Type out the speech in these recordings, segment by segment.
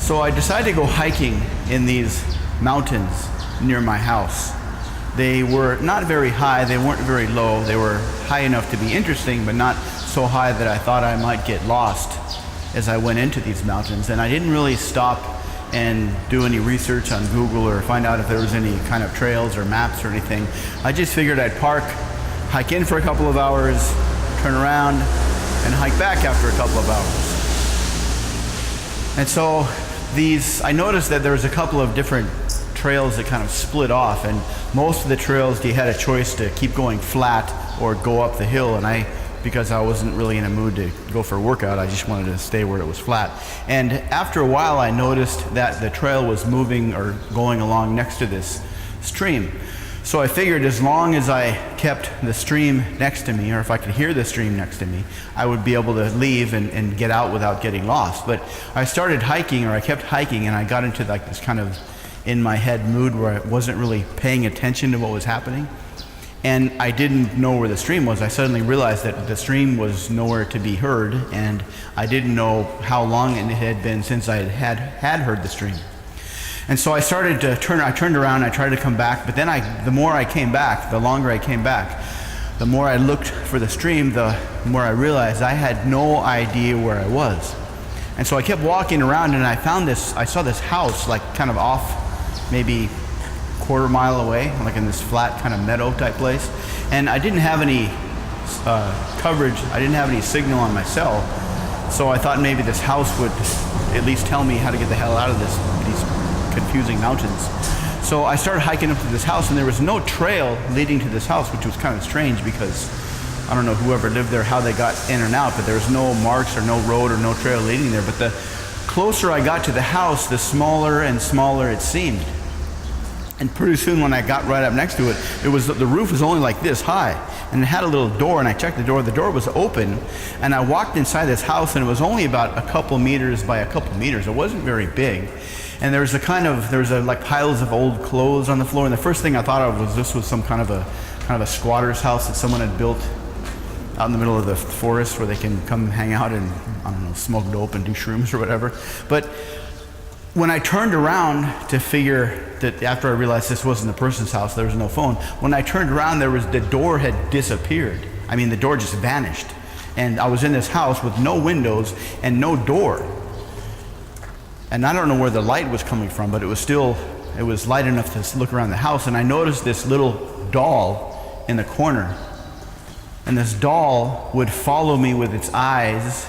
So I decided to go hiking in these mountains near my house. They were not very high, they weren't very low. They were high enough to be interesting, but not so high that I thought I might get lost as I went into these mountains. And I didn't really stop and do any research on Google or find out if there was any kind of trails or maps or anything. I just figured I'd park, hike in for a couple of hours, turn around, and hike back after a couple of hours. And so I noticed that there was a couple of different trails that kind of split off, and most of the trails you had a choice to keep going flat or go up the hill, and because I wasn't really in a mood to go for a workout, I just wanted to stay where it was flat. And after a while I noticed that the trail was moving or going along next to this stream. So I figured as long as I kept the stream next to me, or if I could hear the stream next to me, I would be able to leave and get out without getting lost. But I started hiking, or I kept hiking, and I got into like this kind of in my head mood where I wasn't really paying attention to what was happening. And I didn't know where the stream was. I suddenly realized that the stream was nowhere to be heard, and I didn't know how long it had been since I had heard the stream. And so I started to I turned around, I tried to come back, but then the more I came back, the longer I came back, the more I looked for the stream, the more I realized I had no idea where I was. And so I kept walking around, and I saw this house like kind of off maybe quarter mile away, like in this flat kind of meadow type place. And I didn't have any coverage, I didn't have any signal on my cell, so I thought maybe this house would at least tell me how to get the hell out of these confusing mountains. So I started hiking up to this house, and there was no trail leading to this house, which was kind of strange because I don't know whoever lived there, how they got in and out, but there was no marks or no road or no trail leading there. But the closer I got to the house, the smaller and smaller it seemed. And pretty soon when I got right up next to it, the roof was only like this high, and it had a little door, and I checked the door was open, and I walked inside this house, and it was only about a couple meters by a couple meters. It wasn't very big. And there was like piles of old clothes on the floor, and the first thing I thought of was this was some kind of a squatter's house that someone had built out in the middle of the forest where they can come hang out and, I don't know, smoke dope and do shrooms or whatever. But when I turned around to figure that, after I realized this wasn't the person's house, there was no phone, when I turned around, the door had disappeared. I mean, the door just vanished. And I was in this house with no windows and no door. And I don't know where the light was coming from, but it was light enough to look around the house, and I noticed this little doll in the corner. And this doll would follow me with its eyes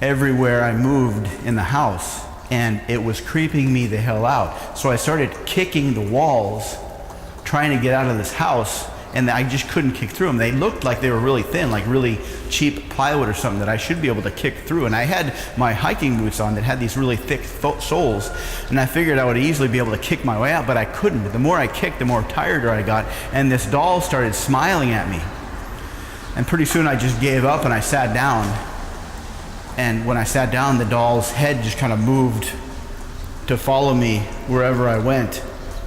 everywhere I moved in the house, and it was creeping me the hell out. So I started kicking the walls, trying to get out of this house, and I just couldn't kick through them. They looked like they were really thin, like really cheap plywood or something that I should be able to kick through. And I had my hiking boots on that had these really thick soles, and I figured I would easily be able to kick my way out, but I couldn't. The more I kicked, the more tired I got, and this doll started smiling at me. And pretty soon I just gave up and I sat down. And when I sat down, the doll's head just kind of moved to follow me wherever I went,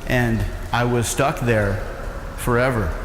and I was stuck there forever.